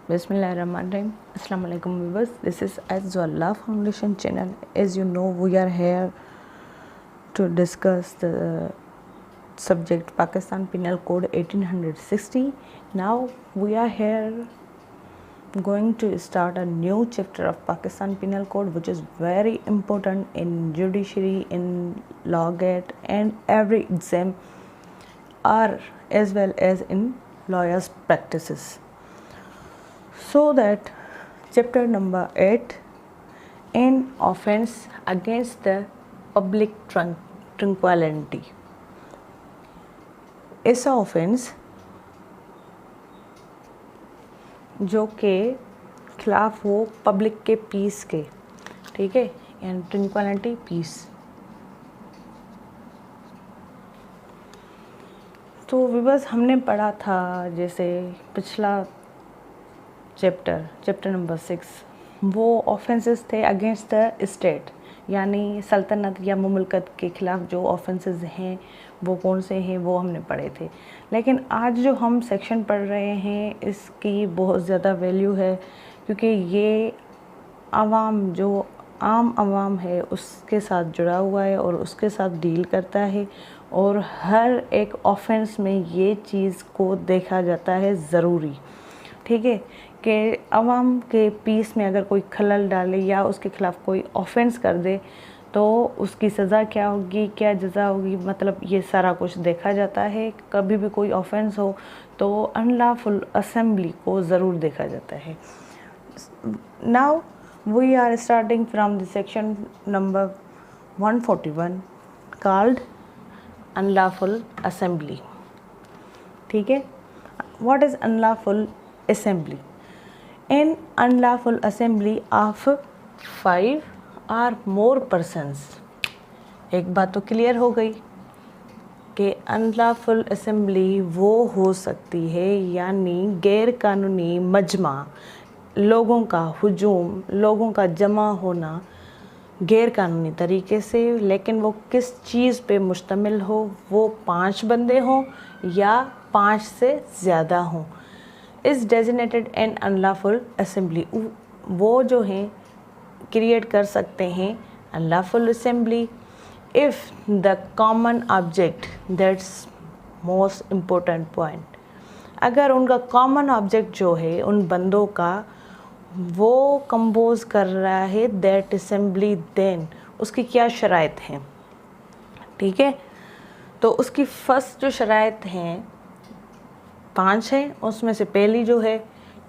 Bismillahirrahmanirrahim. Assalamu alaikum viewers. This is Azwallah Foundation channel. As you know, we are here to discuss the subject Pakistan Penal Code 1860. Now we are here going to start a new chapter of Pakistan Penal Code, which is very important in judiciary, in law gate, and every exam, or as well as in lawyers' practices. So that chapter number 8, an offense against the public tranquility. ऐसा offence जो के खिलाफ हो public के piece के, ठीक है, and tranquillity piece. तो विवर्स हमने पढ़ा था जैसे पिछला चैप्टर नंबर 6, वो ऑफेंसेस थे अगेंस्ट द स्टेट, यानी सल्तनत या मुमलकत के ख़िलाफ़ जो ऑफेंसेस हैं वो कौन से हैं वो हमने पढ़े थे। लेकिन आज जो हम सेक्शन पढ़ रहे हैं इसकी बहुत ज़्यादा वैल्यू है, क्योंकि ये आवाम जो आम आवाम है उसके साथ जुड़ा हुआ है और उसके साथ डील करता है, और हर एक ऑफेंस में ये चीज़ को देखा जाता है ज़रूरी, ठीक है, कि आवाम के पीस में अगर कोई खलल डाले या उसके ख़िलाफ़ कोई ऑफेंस कर दे तो उसकी सज़ा क्या होगी, क्या जज़ा होगी, मतलब ये सारा कुछ देखा जाता है। कभी भी कोई ऑफेंस हो तो अनलॉफुल असेंबली को ज़रूर देखा जाता है। Now we are starting from the section number 141 called unlawful assembly, ठीक है। What is unlawful assembly? An unlawful assembly of 5 or more persons। एक बात तो क्लियर हो गई कि अनलॉफुल असेंबली वो हो सकती है यानी गैर कानूनी मजमा, लोगों का हुजूम, लोगों का जमा होना गैर कानूनी तरीके से, लेकिन वो किस चीज़ पे मुश्तमिल हो, वो 5 बंदे हों या 5 से ज़्यादा हों, is designated an unlawful assembly. वो जो हैं क्रिएट कर सकते हैं unlawful assembly if the common object, that's most important point, अगर उनका कॉमन ऑब्जेक्ट जो है उन बंदों का वो कंपोज कर रहा है दैट असेंबली, देन उसकी क्या शराइत हैं, ठीक है। तो उसकी फर्स्ट जो शराइत हैं 5 हैं, उसमें से पहली जो है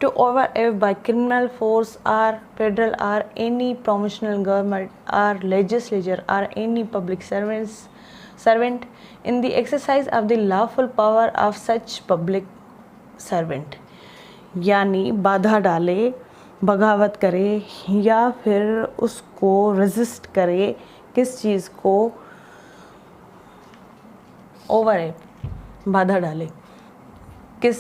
to overawe by criminal force or federal or any provincial government or legislature or any public servant in the exercise of the lawful power of such public servant, यानी बाधा डाले, बगावत करे या फिर उसको रेजिस्ट करे, किस चीज़ को ओवर एव, बाधा डाले, किस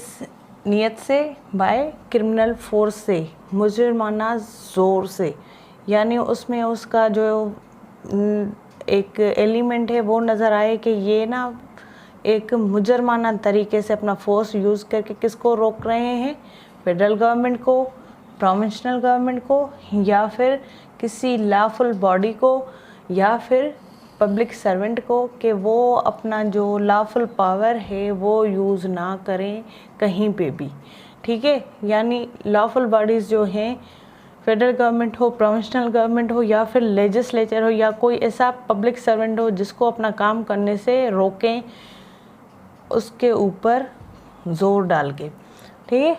नियत से? बाय क्रिमिनल फोर्स से, मुजरमाना ज़ोर से, यानी उसमें उसका जो एक एलिमेंट है वो नज़र आए कि ये ना एक मुजरमाना तरीके से अपना फोर्स यूज़ करके किसको रोक रहे हैं, फेडरल गवर्नमेंट को, प्रोविंशियल गवर्नमेंट को, या फिर किसी लॉफुल बॉडी को, या फिर पब्लिक सर्वेंट को, कि वो अपना जो लॉफुल पावर है वो यूज़ ना करें कहीं पे भी, ठीक है। यानी लॉफुल बॉडीज़ जो हैं, फेडरल गवर्नमेंट हो, प्रोविंशियल गवर्नमेंट हो, या फिर लेजिस्लेचर हो, या कोई ऐसा पब्लिक सर्वेंट हो जिसको अपना काम करने से रोकें, उसके ऊपर ज़ोर डाल के, ठीक है,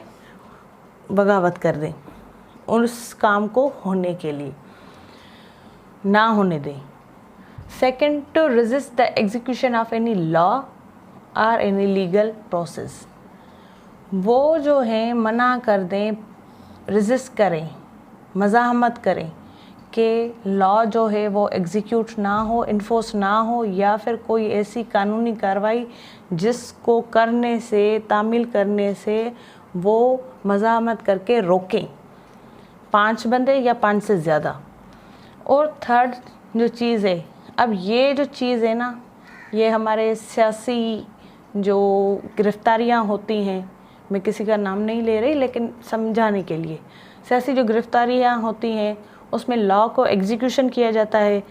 बगावत कर दें, उस काम को होने के लिए ना होने दें। Second, to resist the execution of any law और एनी लीगल प्रोसेस, वो जो है मना कर दें, रेजिस्ट करें, मज़ाहमत करें कि लॉ जो है वो एग्जीक्यूट ना हो, इन्फोर्स ना हो, या फिर कोई ऐसी कानूनी कार्रवाई जिसको करने से, तामील करने से वो मज़ाहमत करके रोकें, 5 बंदे या 5 से ज़्यादा। और थर्ड जो चीज़ है, अब ये जो चीज़ है ना, ये हमारे सियासी जो गिरफ्तारियां होती हैं, मैं किसी का नाम नहीं ले रही, लेकिन समझाने के लिए, सियासी जो गिरफ्तारियाँ होती हैं उसमें लॉ को एग्जीक्यूशन किया जाता है,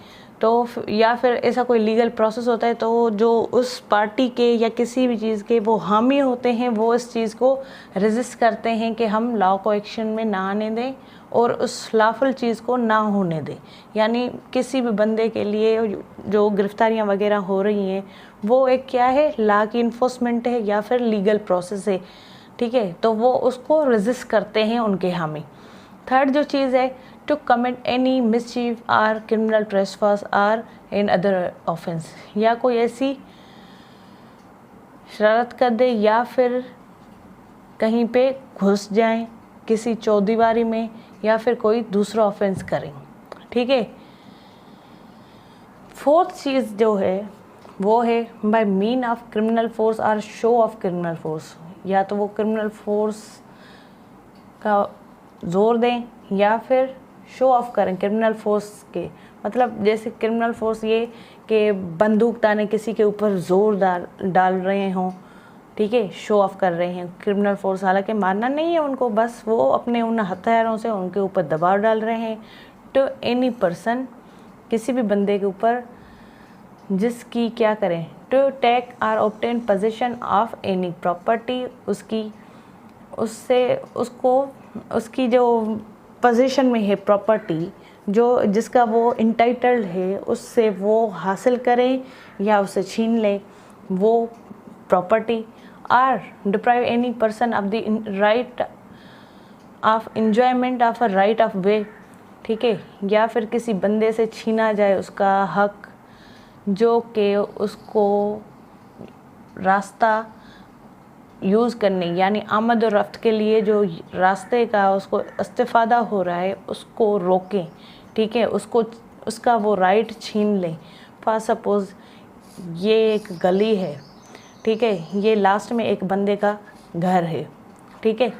तो या फिर ऐसा कोई लीगल प्रोसेस होता है, तो जो उस पार्टी के या किसी भी चीज़ के वो हामी होते हैं वो इस चीज़ को रेजिस्ट करते हैं कि हम लॉ को एक्शन में ना आने दें और उस लॉफुल चीज़ को ना होने दें। यानी किसी भी बंदे के लिए जो गिरफ्तारियां वगैरह हो रही हैं वो एक क्या है, लॉ की इन्फोर्समेंट है या फिर लीगल प्रोसेस है, ठीक है, तो वो उसको रेजिस्ट करते हैं उनके हामी। थर्ड जो चीज़ है, to commit any mischief or criminal trespass or in other offence, या कोई ऐसी शरारत कर दे या फिर कहीं पे घुस जाएं किसी चौदीवारी में या फिर कोई दूसरा ऑफेंस करें, ठीक है। फोर्थ चीज़ जो है वो है by mean of criminal force or show of criminal force, या तो वो क्रिमिनल फोर्स का जोर दें या फिर शो ऑफ करें क्रिमिनल फोर्स के, मतलब जैसे क्रिमिनल फोर्स ये कि बंदूक ताने किसी के ऊपर जोर डाल रहे हों, ठीक है, शो ऑफ कर रहे हैं क्रिमिनल फोर्स, हालांकि मारना नहीं है उनको, बस वो अपने उन हथियारों से उनके ऊपर दबाव डाल रहे हैं। टू एनी पर्सन, किसी भी बंदे के ऊपर जिसकी क्या करें, to take or obtain position of any property, उसकी जो पोजीशन में है प्रॉपर्टी, जो जिसका वो इंटाइटल्ड है, उससे वो हासिल करें या उसे छीन लें वो property. Or deprive any person of the right of enjoyment of a right of way, ठीक है, या फिर किसी बंदे से छीना जाए उसका हक जो कि उसको रास्ता यूज़ करने, यानी आमद और रफ्त के लिए जो रास्ते का उसको इस्तेफ़ादा हो रहा है उसको रोकें, ठीक है, उसका वो राइट छीन लें। फॉर सपोज़ ये एक गली है, ठीक है, ये लास्ट में एक बंदे का घर है, ठीक है,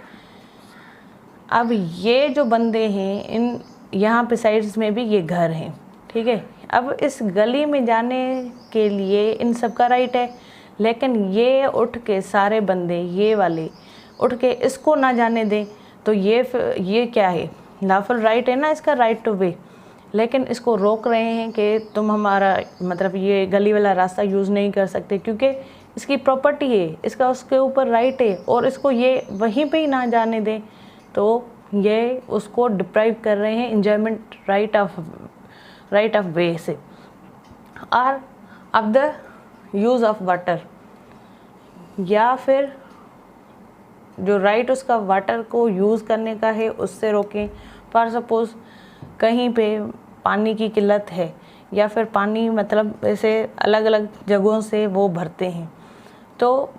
अब ये जो बंदे हैं इन यहाँ पे साइड्स में भी ये घर हैं, ठीक है, अब इस गली में जाने के लिए इन सब का राइट है, लेकिन ये उठ के सारे बंदे ये वाले उठ के इसको ना जाने दें, तो ये क्या है, लॉफुल राइट है ना इसका, राइट टू वे, लेकिन इसको रोक रहे हैं कि तुम हमारा मतलब ये गली वाला रास्ता यूज़ नहीं कर सकते क्योंकि इसकी प्रॉपर्टी है, इसका उसके ऊपर राइट है और इसको ये वहीं पे ही ना जाने दें, तो ये उसको डिप्राइव कर रहे हैं इंजॉयमेंट राइट ऑफ वे से। और of the use of water, या फिर जो राइट उसका वाटर को यूज़ करने का है उससे रोकें। फॉर सपोज़ कहीं पे पानी की किल्लत है या फिर पानी मतलब ऐसे अलग अलग जगहों से वो भरते हैं, तो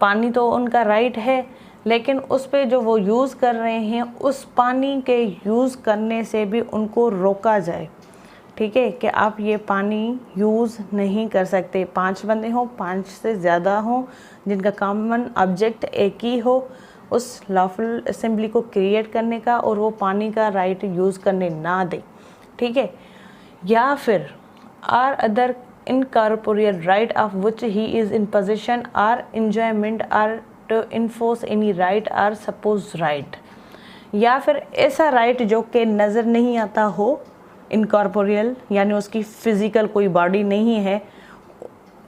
पानी तो उनका राइट है, लेकिन उस पे जो वो यूज़ कर रहे हैं उस पानी के यूज़ करने से भी उनको रोका जाए, ठीक है, कि आप ये पानी यूज़ नहीं कर सकते। 5 बंदे हों, 5 से ज़्यादा हों, जिनका कॉमन ऑब्जेक्ट एक ही हो, उस लॉफुल असेंबली को क्रिएट करने का, और वो पानी का राइट यूज़ करने ना दे, ठीक है, या फिर or other incorporeal right of which he is in position or enjoyment or to enforce any right or suppose right, या फिर ऐसा राइट जो कि नज़र नहीं आता हो, इनकॉर्पोरियल यानी उसकी फ़िज़िकल कोई बॉडी नहीं है,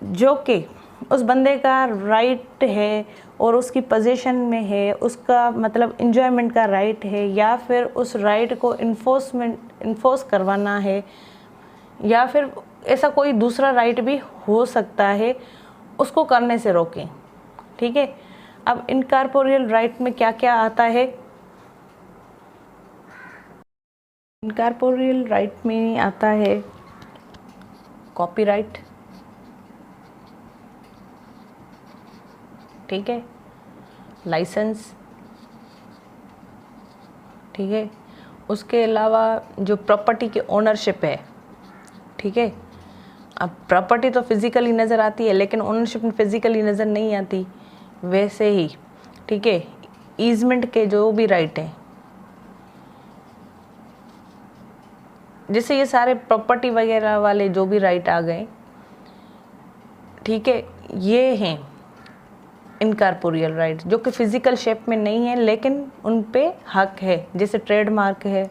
जो कि उस बंदे का राइट है और उसकी पोजीशन में है, उसका मतलब इंजॉयमेंट का राइट है, या फिर उस राइट को इन्फोर्स करवाना है, या फिर ऐसा कोई दूसरा राइट भी हो सकता है, उसको करने से रोकें, ठीक है। अब इनकॉर्पोरियल राइट में क्या क्या आता है, इनकॉर्पोरियल राइट में आता है कॉपीराइट, ठीक है, लाइसेंस, ठीक है, उसके अलावा जो प्रॉपर्टी की ओनरशिप है, ठीक है, अब प्रॉपर्टी तो फिज़िकली नज़र आती है लेकिन ओनरशिप फिज़िकली नज़र नहीं आती, वैसे ही, ठीक है, ईजमेंट के जो भी राइट हैं, जैसे ये सारे प्रॉपर्टी वगैरह वाले जो भी राइट आ गए, ठीक है, ये हैं इनकॉर्पोरियल राइट, जो कि फिजिकल शेप में नहीं है लेकिन उन पे हक है, जैसे ट्रेडमार्क है,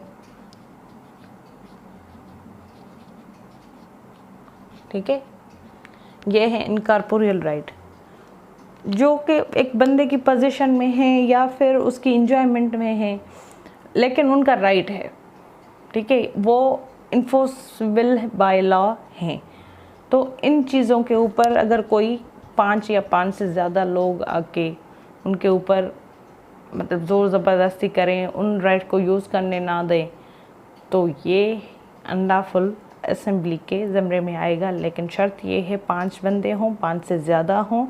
ठीक है। ये है इनकॉर्पोरियल राइट, जो कि एक बंदे की पोजीशन में है या फिर उसकी इंजॉयमेंट में है, लेकिन उनका राइट है, ठीक है, वो इन्फोर्सिबल बाय लॉ हैं। तो इन चीज़ों के ऊपर अगर कोई 5 या 5 से ज़्यादा लोग आके उनके ऊपर मतलब ज़ोर ज़बरदस्ती करें, उन राइट को यूज़ करने ना दें, तो ये अनलॉफुल असेंबली के ज़मरे में आएगा। लेकिन शर्त ये है 5 बंदे हों, 5 से ज़्यादा हों,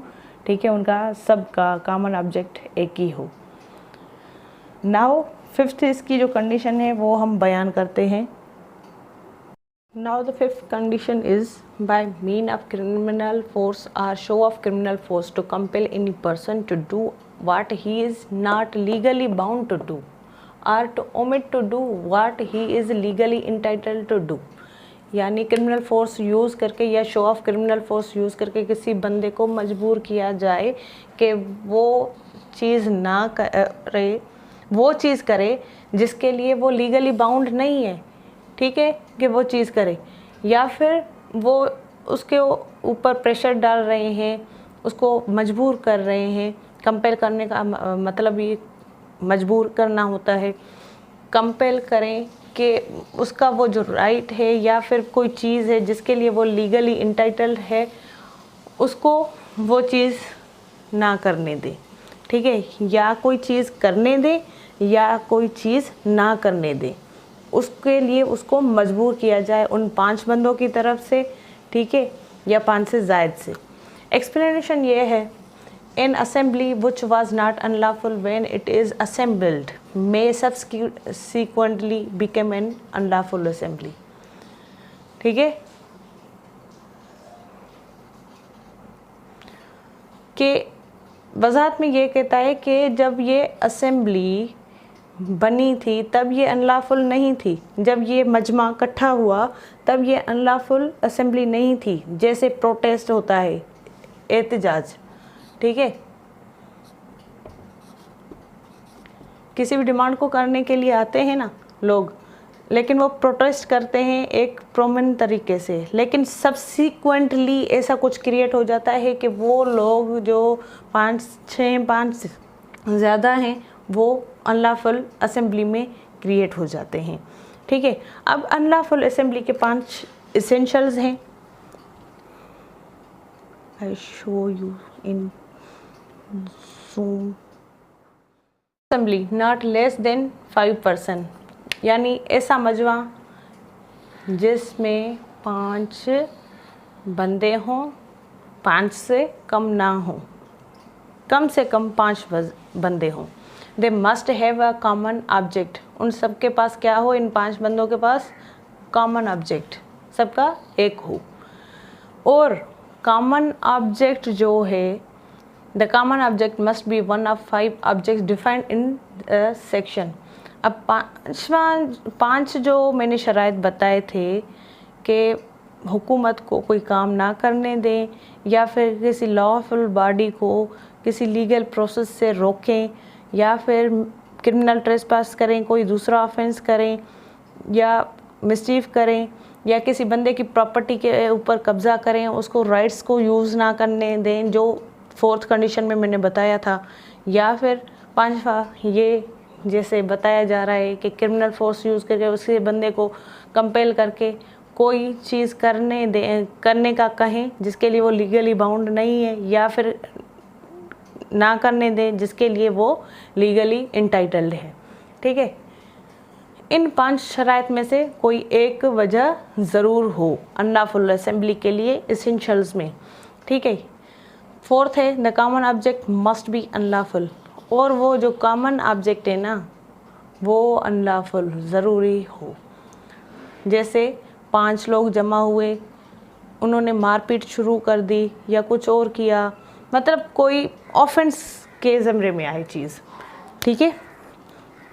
ठीक है, उनका सबका कॉमन ऑब्जेक्ट एक ही हो। नाउ 5th इसकी जो कंडीशन है वो हम बयान करते हैं। Now the 5th condition is by mean of criminal force or show of criminal force to compel any person to do what he is not legally bound to do or to omit to do what he is legally entitled to do। यानी criminal force use करके या show of criminal force use करके किसी बंदे को मजबूर किया जाए कि वो चीज़ ना करे, वो चीज़ करे जिसके लिए वो लीगली बाउंड नहीं है, ठीक है, कि वो चीज़ करे, या फिर वो उसके ऊपर प्रेशर डाल रहे हैं, उसको मजबूर कर रहे हैं। कंपेल करने का मतलब ये मजबूर करना होता है। कंपेल करें कि उसका वो जो राइट है या फिर कोई चीज़ है जिसके लिए वो लीगली इंटाइटल्ड है, उसको वो चीज़ ना करने दे, ठीक है, या कोई चीज़ करने दे या कोई चीज़ ना करने दे, उसके लिए उसको मजबूर किया जाए उन 5 बंदों की तरफ से, ठीक है, या 5 से ज़ायद से। एक्सप्लेनेशन ये है, an assembly which was not unlawful when it is assembled may subsequently become an unlawful assembly, ठीक है, कि वजाहत में ये कहता है कि जब ये असेंबली बनी थी तब ये अनलॉफुल नहीं थी, जब ये मजमा इकट्ठा हुआ तब ये अनलॉफुल असेंबली नहीं थी। जैसे प्रोटेस्ट होता है, एहतजाज, ठीक है, किसी भी डिमांड को करने के लिए आते हैं ना लोग, लेकिन वो प्रोटेस्ट करते हैं एक प्रोमिनेंट तरीके से, लेकिन सब्सिक्वेंटली ऐसा कुछ क्रिएट हो जाता है कि वो लोग जो 5 से ज़्यादा हैं वो अनलॉफुल असेंबली में क्रिएट हो जाते हैं, ठीक है। अब अनलॉफुल असेंबली के 5 इसेंशियल्स हैं। I show you in zoom. Assembly not less than 5 person, यानी ऐसा मजमा जिसमें 5 बंदे हों, 5 से कम ना हों, कम से कम 5 बंदे हों। They must have a common object, उन सबके पास क्या हो, इन 5 बंदों के पास कॉमन ऑब्जेक्ट सबका एक हो। और कॉमन ऑब्जेक्ट जो है, the common object must be one of 5 objects defined in section. अब 5 जो मैंने शराइत बताए थे कि हुकूमत को कोई काम ना करने दें या फिर किसी लॉफुल बॉडी को किसी लीगल प्रोसेस से रोकें या फिर क्रिमिनल ट्रेसपास करें, कोई दूसरा ऑफेंस करें या मिसचीफ करें या किसी बंदे की प्रॉपर्टी के ऊपर कब्ज़ा करें, उसको राइट्स को यूज़ ना करने दें, जो 4th कंडीशन में मैंने बताया था। या फिर 5वां ये जैसे बताया जा रहा है कि क्रिमिनल फोर्स यूज़ करके उसी बंदे को कंपेल करके कोई चीज़ करने का कहें जिसके लिए वो लीगली बाउंड नहीं है, या फिर ना करने दें जिसके लिए वो लीगली इंटाइटल्ड है, ठीक है। इन 5 शराइत में से कोई एक वजह ज़रूर हो अनलॉफुल असेंबली के लिए इसेंशियल्स में, ठीक है। 4th है, the common object must be unlawful, और वो जो कॉमन ऑब्जेक्ट है ना वो अनलॉफुल ज़रूरी हो। जैसे 5 लोग जमा हुए, उन्होंने मारपीट शुरू कर दी या कुछ और किया, मतलब कोई ऑफेंस के ज़मरे में आई चीज़, ठीक है।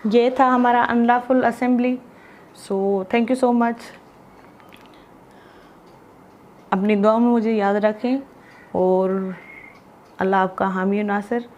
ये था हमारा unlawful assembly. So thank you so much. अपनी दुआ में मुझे याद रखें और अल्लाह आपका हामी नासिर